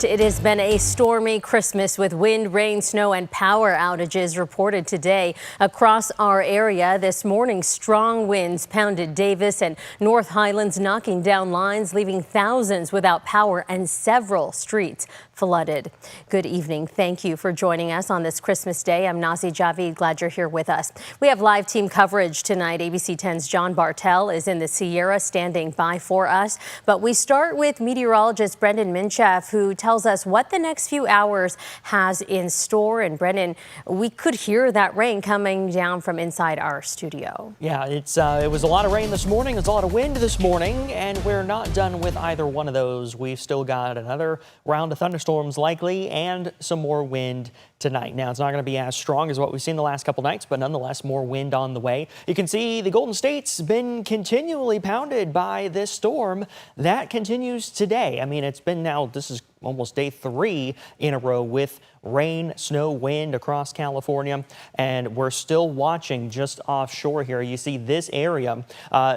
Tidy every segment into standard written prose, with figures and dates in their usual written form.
It has been a stormy Christmas with wind, rain, snow, and power outages reported today across our area. This morning, strong winds pounded Davis and North Highlands, knocking down lines, leaving thousands without power and several streets flooded. Good evening. Thank you for joining us on this Christmas Day. I'm Nazi Javid. Glad you're here with us. We have live team coverage tonight. ABC 10's John Bartel is in the Sierra standing by for us. But we start with meteorologist Brendan Minchef, who tells us what the next few hours has in store. And Brendan, we could hear that rain coming down from inside our studio. Yeah, it was a lot of rain this morning. There's a lot of wind this morning, and we're not done with either one of those. We've still got another round of thunderstorms likely and some more wind tonight. Now, it's not going to be as strong as what we've seen the last couple nights, but nonetheless, more wind on the way. You can see the Golden State's been continually pounded by this storm. That continues today. I mean, it's been now, this is almost day 3 in a row with rain, snow, wind across California, and we're still watching just offshore here. You see this area.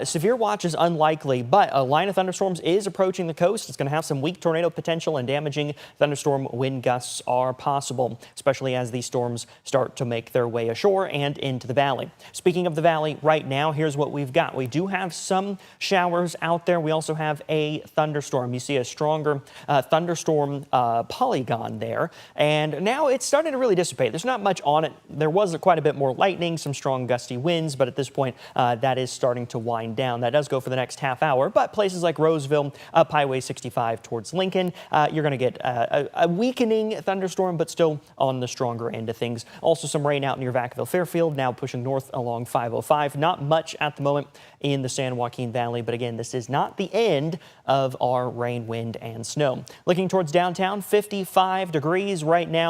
Severe watch is unlikely, but a line of thunderstorms is approaching the coast. It's going to have some weak tornado potential, and damaging thunderstorm wind gusts are possible, especially as these storms start to make their way ashore and into the valley. Speaking of the valley, right now, here's what we've got. We do have some showers out there. We also have a thunderstorm. You see a stronger thunderstorm polygon there, and now it's starting to really dissipate. There's not much on it. There was quite a bit more lightning, some strong gusty winds, but at this point that is starting to wind down. That does go for the next half hour, but places like Roseville, up Highway 65 towards Lincoln, you're going to get a weakening thunderstorm, but still on the stronger end of things. Also some rain out near Vacaville Fairfield, now pushing north along 505. Not much at the moment in the San Joaquin Valley, but again, this is not the end of our rain, wind, and snow. Looking towards downtown, 55 degrees right now.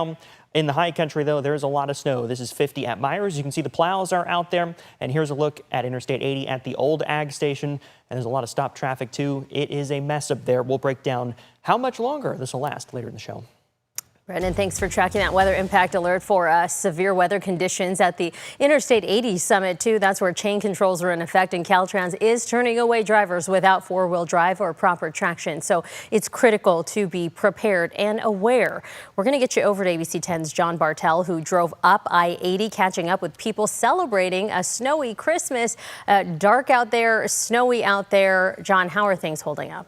In the high country, though, there's a lot of snow. This is 50 at Myers. You can see the plows are out there. And here's a look at Interstate 80 at the old ag station. And there's a lot of stop traffic, too. It is a mess up there. We'll break down how much longer this will last later in the show. Brendan, thanks for tracking that weather impact alert for us. Severe weather conditions at the Interstate 80 summit, too. That's where chain controls are in effect, and Caltrans is turning away drivers without four-wheel drive or proper traction. So it's critical to be prepared and aware. We're going to get you over to ABC 10's John Bartel, who drove up I-80, catching up with people celebrating a snowy Christmas. Dark out there, snowy out there. John, how are things holding up?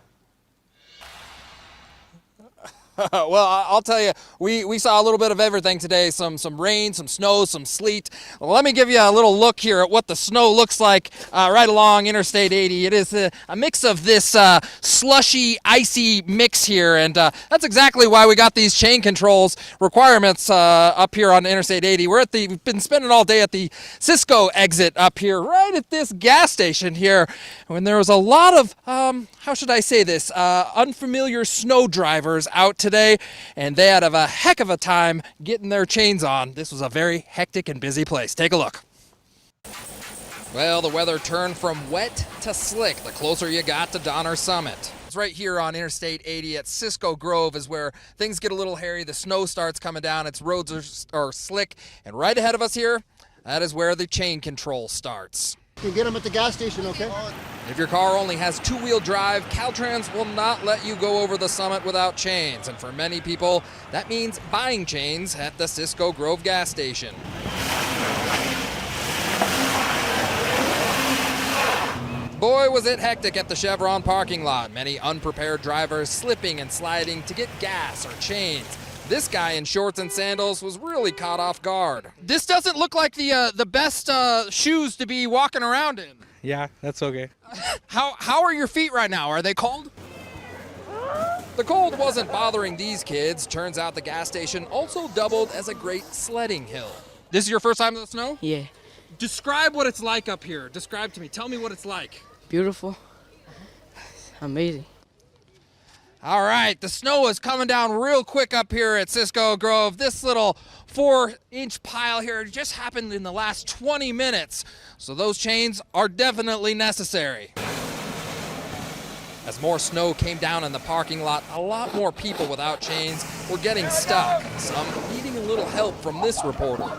Well, I'll tell you, we saw a little bit of everything today. Some rain, some snow, some sleet. Well, let me give you a little look here at what the snow looks like right along Interstate 80. It is a mix of this slushy, icy mix here, and that's exactly why we got these chain controls requirements up here on Interstate 80. We've been spending all day at the Cisco exit up here, right at this gas station here, when there was a lot of, how should I say this, unfamiliar snow drivers out today, and they had a heck of a time getting their chains on. This was a very hectic and busy place. Take a look. Well, the weather turned from wet to slick the closer you got to Donner Summit. It's right here on Interstate 80 at Cisco Grove is where things get a little hairy. The snow starts coming down. Its roads are slick, and right ahead of us here, that is where the chain control starts. You can get them at the gas station, okay? If your car only has two-wheel drive, Caltrans will not let you go over the summit without chains. And for many people, that means buying chains at the Cisco Grove gas station. Boy, was it hectic at the Chevron parking lot. Many unprepared drivers slipping and sliding to get gas or chains. This guy in shorts and sandals was really caught off guard. This doesn't look like the best shoes to be walking around in. Yeah, that's okay. How are your feet right now? Are they cold? The cold wasn't bothering these kids. Turns out the gas station also doubled as a great sledding hill. This is your first time in the snow? Yeah. Describe what it's like up here. Describe to me. Tell me what it's like. Beautiful. Amazing. All right, the snow is coming down real quick up here at Cisco Grove. This little 4-inch pile here just happened in the last 20 minutes, so those chains are definitely necessary. As more snow came down in the parking lot, a lot more people without chains were getting stuck, some needing a little help from this reporter.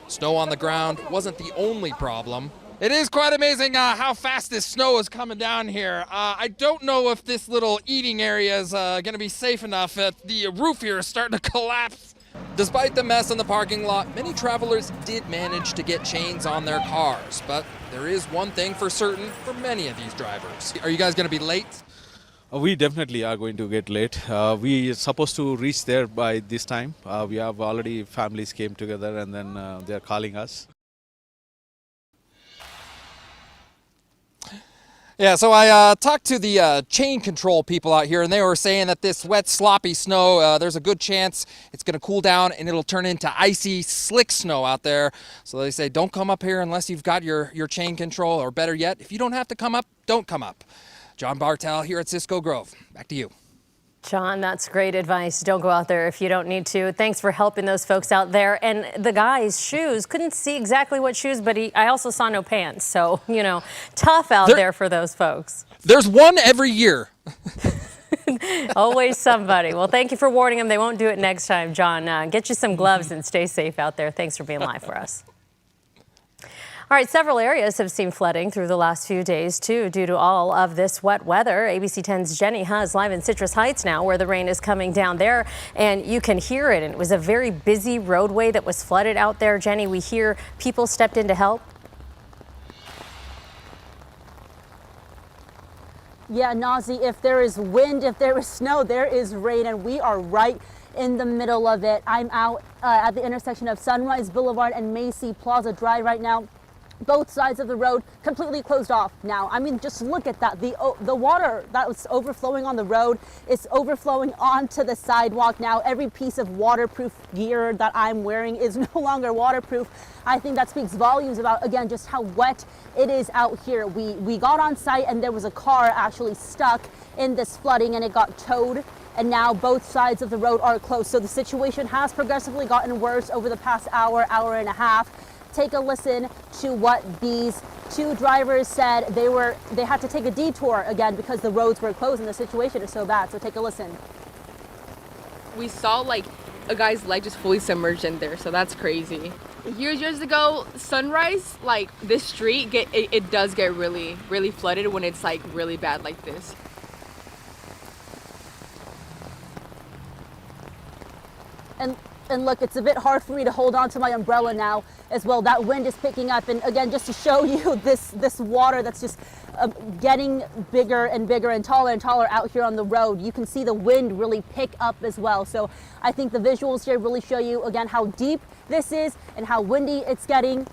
Snow on the ground wasn't the only problem. It is quite amazing how fast this snow is coming down here. I don't know if this little eating area is going to be safe enough. The roof here is starting to collapse. Despite the mess in the parking lot, many travelers did manage to get chains on their cars. But there is one thing for certain for many of these drivers. Are you guys going to be late? We definitely are going to get late. We are supposed to reach there by this time. We have already families came together and then they are calling us. Yeah, so I talked to the chain control people out here, and they were saying that this wet, sloppy snow, there's a good chance it's going to cool down and it'll turn into icy, slick snow out there. So they say don't come up here unless you've got your chain control, or better yet, if you don't have to come up, don't come up. John Bartel here at Cisco Grove. Back to you. John, that's great advice. Don't go out there if you don't need to. Thanks for helping those folks out there. And the guy's shoes, couldn't see exactly what shoes, but I also saw no pants. So, you know, tough out there for those folks. There's one every year. Always somebody. Well, thank you for warning them. They won't do it next time, John. Get you some gloves and stay safe out there. Thanks for being live for us. All right, several areas have seen flooding through the last few days, too, due to all of this wet weather. ABC 10's Jenny Huz live in Citrus Heights now, where the rain is coming down there, and you can hear it. And it was a very busy roadway that was flooded out there. Jenny, we hear people stepped in to help. Yeah, Nazi, if there is wind, if there is snow, there is rain, and we are right in the middle of it. I'm out at the intersection of Sunrise Boulevard and Macy Plaza Drive right now. Both sides of the road completely closed off now. I mean, just look at that. The water that was overflowing on the road is overflowing onto the sidewalk now. Every piece of waterproof gear that I'm wearing is no longer waterproof. I think that speaks volumes about, again, just how wet it is out here. We got on site and there was a car actually stuck in this flooding and it got towed. And now both sides of the road are closed. So the situation has progressively gotten worse over the past hour, hour and a half. Take a listen to what these two drivers said. They had to take a detour again because the roads were closed and the situation is so bad. So take a listen. We saw like a guy's leg just fully submerged in there, so that's crazy. Years ago, Sunrise, like this street, it does get really flooded when it's like really bad like this. And look, it's a bit hard for me to hold on to my umbrella now as well. That wind is picking up. And again, just to show you this water that's just getting bigger and bigger and taller out here on the road. You can see the wind really pick up as well. So I think the visuals here really show you again how deep this is and how windy it's getting.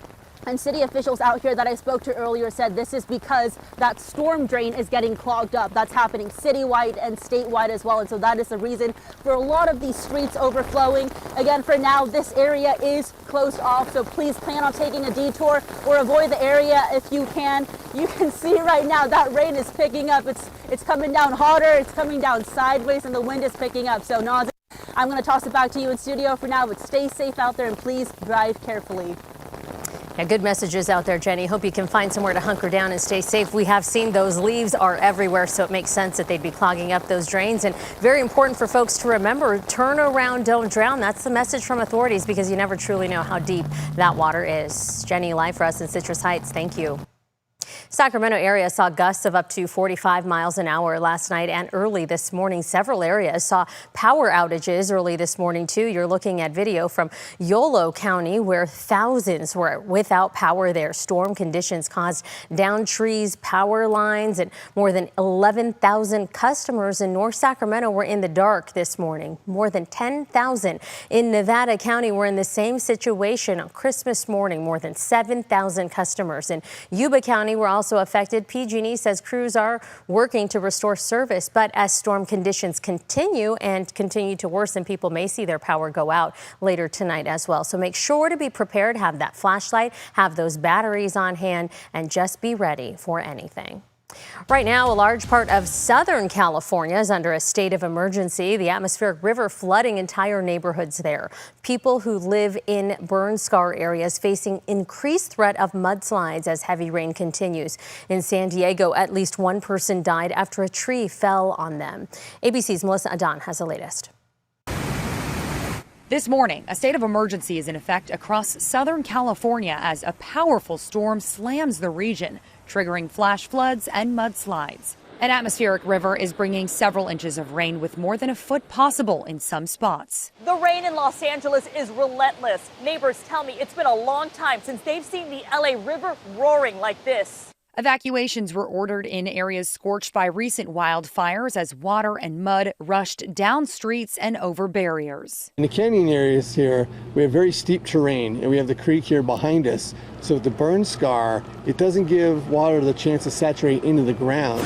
And city officials out here that I spoke to earlier said this is because that storm drain is getting clogged up. That's happening citywide and statewide as well. And so that is the reason for a lot of these streets overflowing. Again, for now, this area is closed off. So please plan on taking a detour or avoid the area if you can. You can see right now that rain is picking up. It's coming down harder. It's coming down sideways and the wind is picking up. So Nazi, I'm going to toss it back to you in studio for now, but stay safe out there and please drive carefully. Yeah, good messages out there, Jenny. Hope you can find somewhere to hunker down and stay safe. We have seen those leaves are everywhere, so it makes sense that they'd be clogging up those drains. And very important for folks to remember, turn around, don't drown. That's the message from authorities because you never truly know how deep that water is. Jenny, live for us in Citrus Heights. Thank you. Sacramento area saw gusts of up to 45 miles an hour last night and early this morning. Several areas saw power outages early this morning, too. You're looking at video from Yolo County where thousands were without power there. Storm conditions caused downed trees, power lines, and more than 11,000 customers in North Sacramento were in the dark this morning. More than 10,000 in Nevada County were in the same situation on Christmas morning. More than 7,000 customers in Yuba County were also affected. PG&E says crews are working to restore service, but as storm conditions continue to worsen, people may see their power go out later tonight as well. So make sure to be prepared, have that flashlight, have those batteries on hand, and just be ready for anything. Right now, a large part of Southern California is under a state of emergency. The atmospheric river flooding entire neighborhoods there. People who live in burn scar areas facing increased threat of mudslides as heavy rain continues. In San Diego, at least one person died after a tree fell on them. ABC's Melissa Adan has the latest. This morning, a state of emergency is in effect across Southern California as a powerful storm slams the region, triggering flash floods and mudslides. An atmospheric river is bringing several inches of rain with more than a foot possible in some spots. The rain in Los Angeles is relentless. Neighbors tell me it's been a long time since they've seen the LA River roaring like this. Evacuations were ordered in areas scorched by recent wildfires as water and mud rushed down streets and over barriers. In the canyon areas here, we have very steep terrain, and we have the creek here behind us. So with the burn scar, it doesn't give water the chance to saturate into the ground.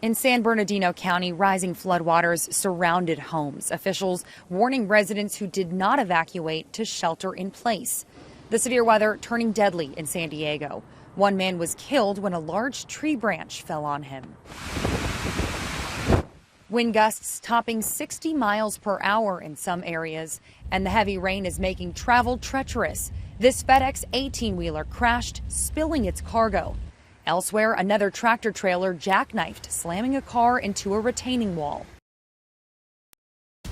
In San Bernardino County, rising floodwaters surrounded homes. Officials warning residents who did not evacuate to shelter in place. The severe weather turning deadly in San Diego. One man was killed when a large tree branch fell on him. Wind gusts topping 60 miles per hour in some areas, and the heavy rain is making travel treacherous. This FedEx 18-wheeler crashed, spilling its cargo. Elsewhere, another tractor trailer jackknifed, slamming a car into a retaining wall.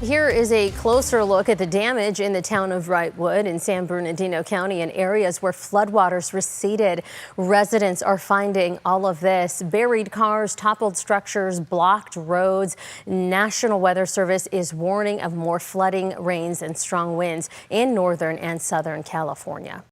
Here is a closer look at the damage in the town of Wrightwood in San Bernardino County in areas where floodwaters receded. Residents are finding all of this: buried cars, toppled structures, blocked roads. National Weather Service is warning of more flooding, rains, and strong winds in northern and southern California.